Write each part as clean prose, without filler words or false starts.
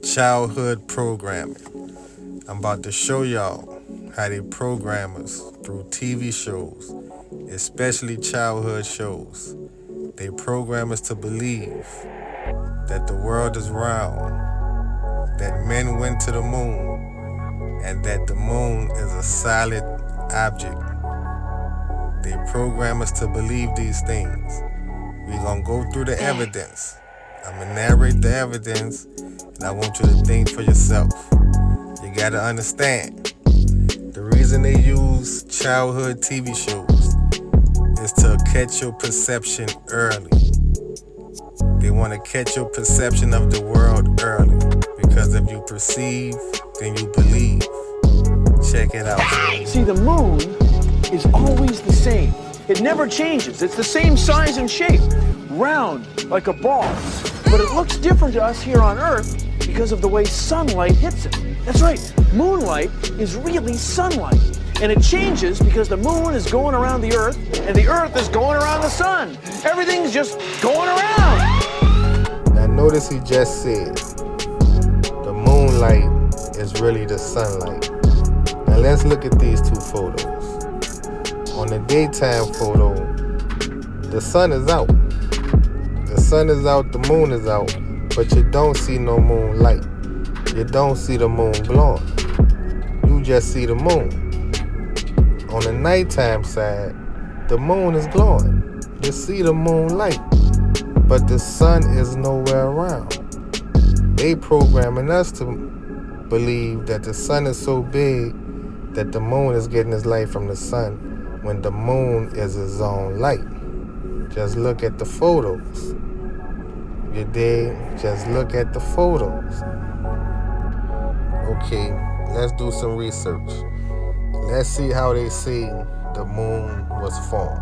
childhood programming. I'm about to show y'all how they program us through TV shows, especially childhood shows. They program us to believe that the world is round, that men went to the moon, and that the moon is a solid object. They program us to believe these things. We're gonna go through the evidence. I'm gonna narrate the evidence, and I want you to think for yourself. You gotta understand, the reason they use childhood TV shows is to catch your perception early. They want to catch your perception of the world early, because if you perceive, then you believe. Check it out. See, the moon is always the same. It never changes. It's the same size and shape, round like a ball. But it looks different to us here on Earth because of the way sunlight hits it. That's right, moonlight is really sunlight. And it changes because the moon is going around the Earth and the Earth is going around the sun. Everything's just going around. Now notice he just said the moonlight is really the sunlight. Now let's look at these two photos. On the daytime photo, the sun is out. The sun is out, the moon is out, but you don't see no moonlight. You don't see the moon glowing. You just see the moon. On the nighttime side, the moon is glowing. You see the moonlight, but the sun is nowhere around. They programming us to believe that the sun is so big that the moon is getting its light from the sun, when the moon is its own light. Just look at the photos. You dig? Just look at the photos. Okay, let's do some research. Let's see how they say the moon was formed.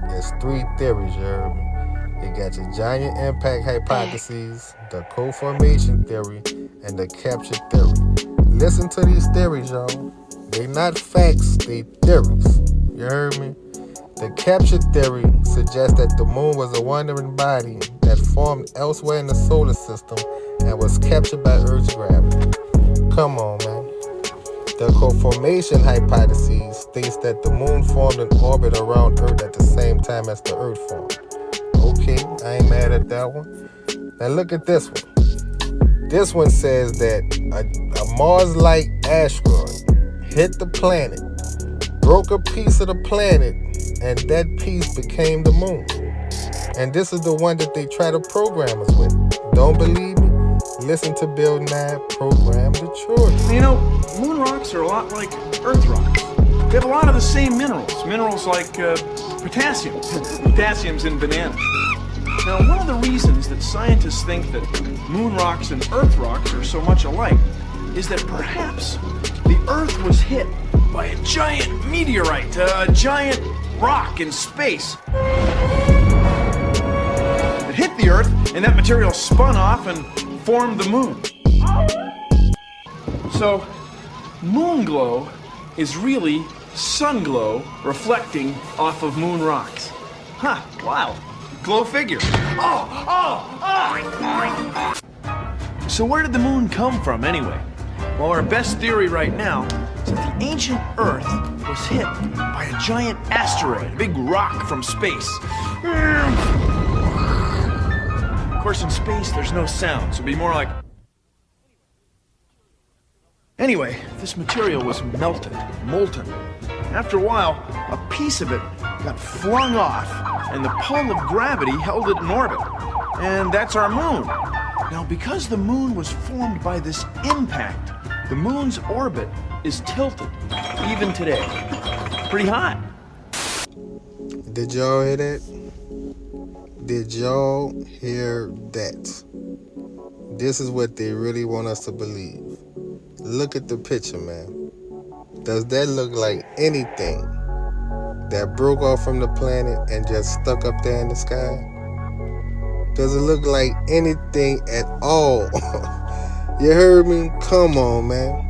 There's three theories, you heard me. You got your giant impact hypotheses, the co-formation theory, and the capture theory. Listen to these theories, y'all. They not facts, they theories. You heard me? The capture theory suggests that the moon was a wandering body that formed elsewhere in the solar system and was captured by Earth's gravity. Come on, man. The co-formation hypothesis states that the moon formed an orbit around Earth at the same time as the Earth formed. Okay, I ain't mad at that one. Now look at this one. This one says that a Mars-like asteroid hit the planet, broke a piece of the planet, and that piece became the moon. And this is the one that they try to program us with. Don't believe me? Listen to Bill Nye, Program the Children. You know, moon rocks are a lot like Earth rocks. They have a lot of the same minerals. Minerals like potassium. Potassium's in bananas. Now, one of the reasons that scientists think that moon rocks and Earth rocks are so much alike is that perhaps the Earth was hit by a giant meteorite, a giant rock in space. It hit the Earth, and that material spun off and formed the moon. So, moon glow is really sun glow reflecting off of moon rocks. Huh, wow. Glow figure. So where did the moon come from anyway? Well, our best theory right now is that the ancient Earth was hit by a giant asteroid, a big rock from space. Of course, in space, there's no sound, so it'd be more like... Anyway, this material was melted, molten. After a while, a piece of it got flung off, and the pull of gravity held it in orbit. And that's our moon. Now, because the moon was formed by this impact, the moon's orbit is tilted, even today. Pretty hot. Did y'all hear that? Did y'all hear that? This is what they really want us to believe. Look at the picture, man. Does that look like anything that broke off from the planet and just stuck up there in the sky? Does it look like anything at all? You heard me? Come on, man.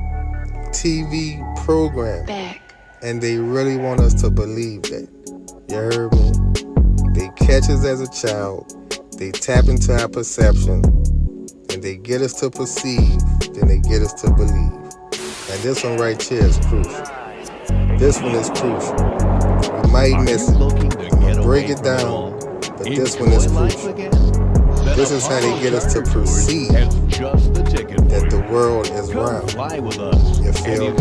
TV program. Back. And they really want us to believe that. You heard me? They catch us as a child. They tap into our perception. And And they get us to perceive, then they get us to believe. And this one right here is crucial. This one is crucial. You might miss it. I'm gonna break it down, but this one is crucial. This is how they get us to perceive that the world is round. You feel me?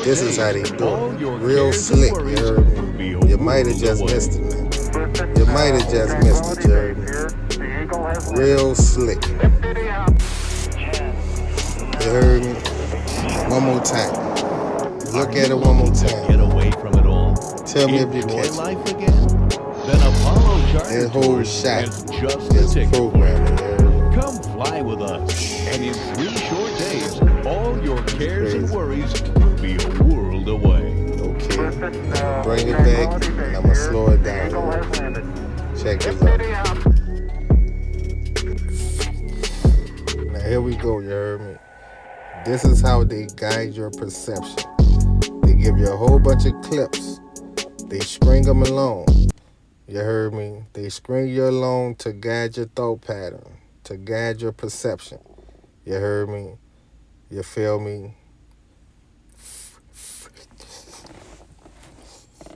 This is how they do it. Real slick, you heard me? You might have just missed it, man. You might have just missed it, you heard me? Real slick. You heard me? One more time. Look at it one more time. Get away from it all. Tell me if you catch it. Life again? Then Apollo Charter That whole Tours shot has just the is ticket for you. programming, you heard me? Come fly with us, and in 3 short days, all your cares and worries will be a world away. Okay, now bring it back, and I'm gonna slow it down. Check this out. Now here we go, you heard me? This is how they guide your perception. They give you a whole bunch of clips. They string them along. You heard me? They string you along to guide your thought pattern, to guide your perception. You heard me? You feel me?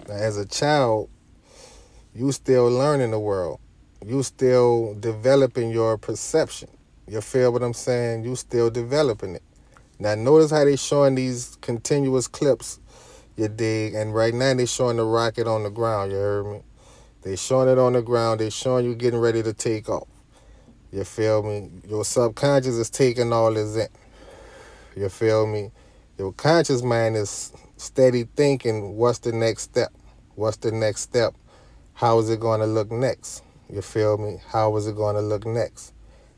Now, as a child, you still learning the world. You still developing your perception. You feel what I'm saying? You still developing it. Now, notice how they showing these continuous clips, you dig? And right now, they showing the rocket on the ground, you heard me? They showing it on the ground. They showing you getting ready to take off. You feel me? Your subconscious is taking all this in. You feel me? Your conscious mind is steady thinking, what's the next step? What's the next step? How is it going to look next? You feel me? How is it going to look next?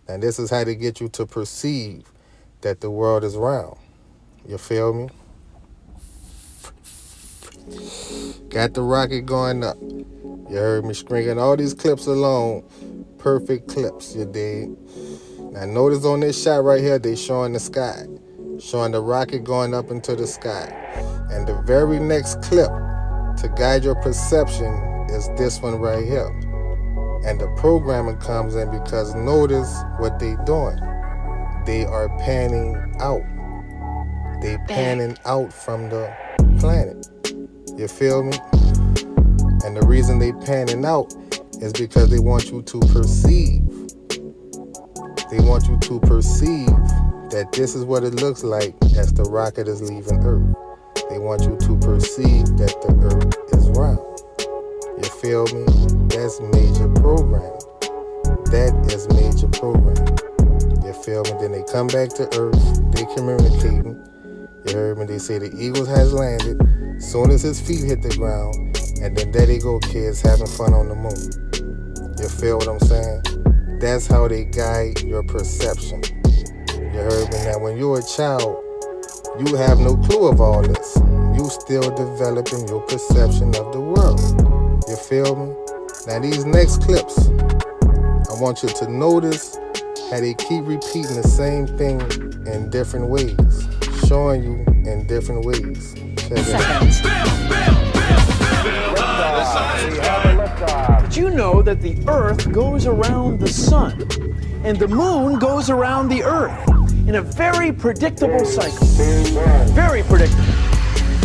And this is how they get you to perceive that the world is round. You feel me? Got the rocket going up. You heard me stringing all these clips along. Perfect clips, you dig? Now notice on this shot right here, they showing the sky. Showing the rocket going up into the sky. And the very next clip to guide your perception is this one right here. And the programming comes in because notice what they doing. They are panning out. They panning out from the planet. You feel me? And the reason they panning out is because they want you to perceive. They want you to perceive that this is what it looks like as the rocket is leaving Earth. They want you to perceive that the Earth is round. You feel me? That's major programming. That is major programming. You feel me? Then they come back to Earth. They communicating. You heard me? They say the Eagle has landed. Soon as his feet hit the ground, and then there they go, kids having fun on the moon. You feel what I'm saying? That's how they guide your perception. You heard me? Now, when you're a child, you have no clue of all this. You still developing your perception of the world. You feel me? Now, these next clips, I want you to notice how they keep repeating the same thing in different ways, showing you in different ways. Check it out. Did you know that the Earth goes around the sun and the moon goes around the Earth in a very predictable cycle? Very predictable.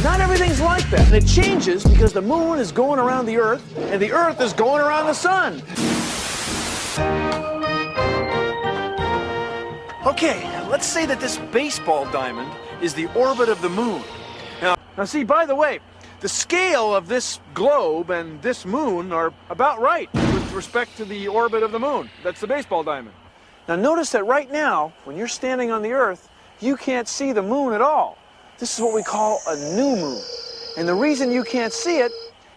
Not everything's like that, and it changes because the moon is going around the Earth and the Earth is going around the sun. Okay, let's say that this baseball diamond is the orbit of the moon. Now see, by the way, the scale of this globe and this moon are about right with respect to the orbit of the moon. That's the baseball diamond. Now notice that right now, when you're standing on the Earth, you can't see the moon at all. This is what we call a new moon. And the reason you can't see it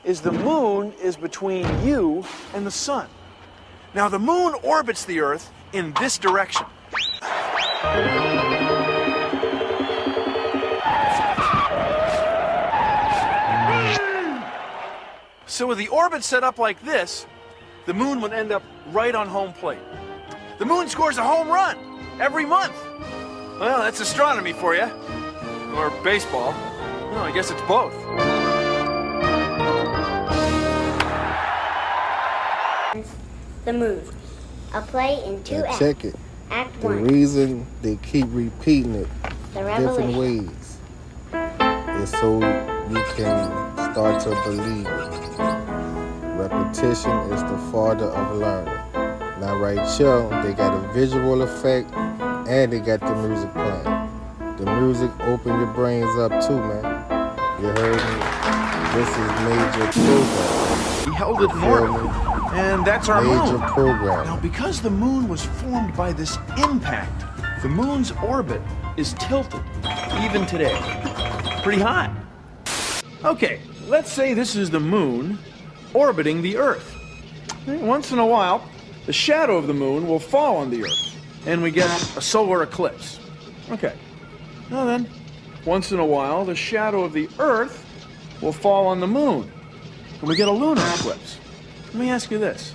is the moon is between you and the sun. Now the moon orbits the Earth in this direction. So with the orbit set up like this, the moon would end up right on home plate. The moon scores a home run every month. Well, that's astronomy for you. Or baseball. Well, I guess it's both. The moon. I'll play in 2 Now acts. check it. The reason they keep repeating it different ways is so you can start to believe it. Repetition is the father of learning. Now right here, they got a visual effect and they got the music playing. The music open your brains up too, man. You heard me? This is major program. We held it in orbit, and that's our Major moon. program. Now, because the moon was formed by this impact, the moon's orbit is tilted, even today. Pretty high. Okay, let's say this is the moon orbiting the Earth. Once in a while, the shadow of the moon will fall on the Earth, and we get a solar eclipse. Okay. Now then, once in a while, the shadow of the Earth will fall on the moon, and we get a lunar eclipse. Let me ask you this.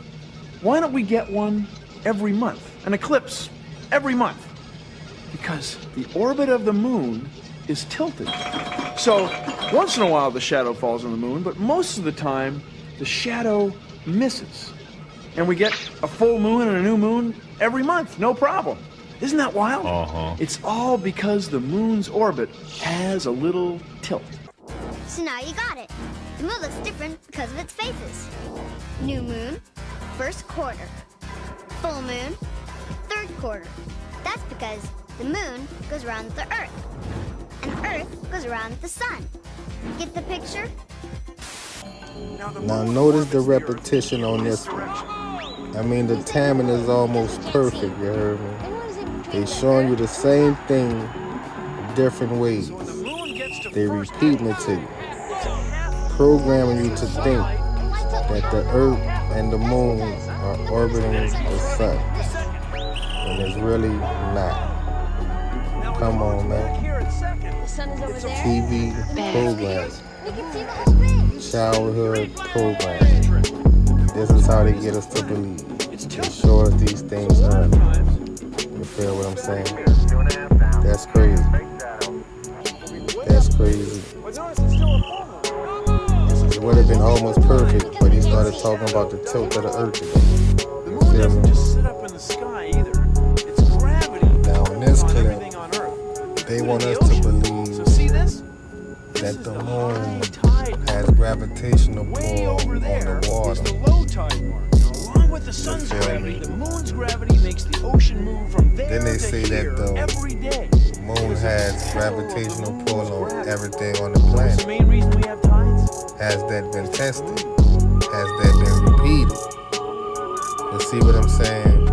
Why don't we get one every month? An eclipse every month? Because the orbit of the moon is tilted. So, once in a while the shadow falls on the moon, but most of the time the shadow misses. And we get a full moon and a new moon every month, no problem. Isn't that wild? It's all because the moon's orbit has a little tilt. So now you got it. The moon looks different because of its phases. New moon, first quarter. Full moon, third quarter. That's because the moon goes around the Earth, and Earth goes around the sun. Get the picture? Now notice the repetition on this one. I mean, the timing is almost perfect, you heard me? They showing you the same thing different ways. They repeating it to you, programming you to think that the Earth and the moon are orbiting the sun, and it's really not. Come on, man. TV program, childhood program. This is how they get us to believe. They show us these things early. You feel what I'm saying? That's crazy. That's crazy. It would have been almost perfect, but he started talking about the tilt of the Earth again. The You moon feel doesn't me? just sit up in the sky either. It's gravity Now in this on clip, everything on Earth. they want The us to ocean. believe So see this? that the high moon tide has gravitational way pull over on there the is water. the low tide mark. Now, along with the sun's feel gravity, me? the moon's gravity makes the ocean move from there Then they to say here that the every day. moon has gravitational pull on gravity. everything on the What's the planet. main reason we have tides? Has that been tested? Has that been repeated? You see what I'm saying?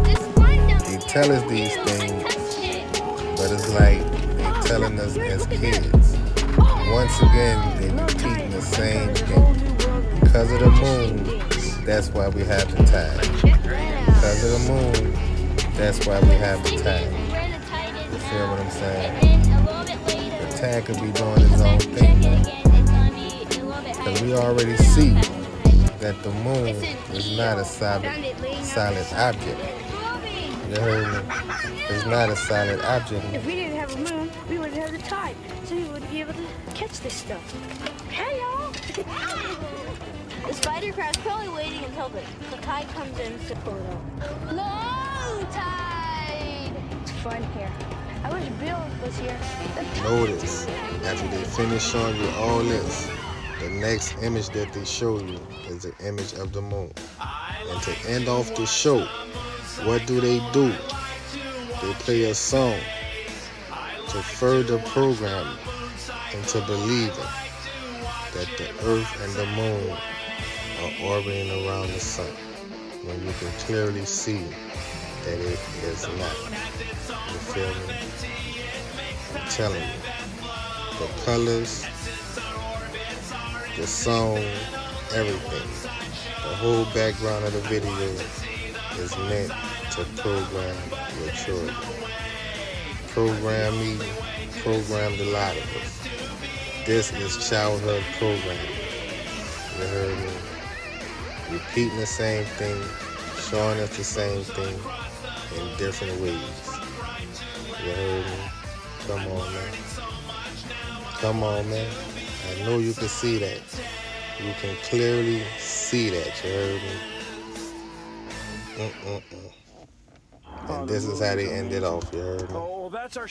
They tell us these things, but it's like they telling us as kids. Once again, they repeating the same thing. Because of the moon, that's why we have the tide. Because of the moon, that's why we have the tide. You feel what I'm saying? The tide could be doing its own thing, man. Because we already see that the moon is not a solid object. You heard me? It's not a solid object. If we didn't have a moon, we wouldn't have the tide, so we wouldn't be able to catch this stuff. Hey, y'all! The spider crab's probably waiting until the tide comes in to pull it out. Low tide! It's fun here. I wish Bill was here. Notice, after they finish showing you all this, the next image that they show you is the image of the moon. And to end off the show, what do? They play a song to further program into believing that the Earth and the moon are orbiting around the sun, when you can clearly see that it is not. You feel me? I'm telling you. The colors, the song, everything. The whole background of the video is meant to program your children. Program me, program the lot of us. This is childhood programming. You heard me? Repeating the same thing, showing us the same thing in different ways. You heard me? Come on, man. Come on, man. I know you can see that. You can clearly see that. You heard me? And this is how they ended off, you heard me? Oh, that's our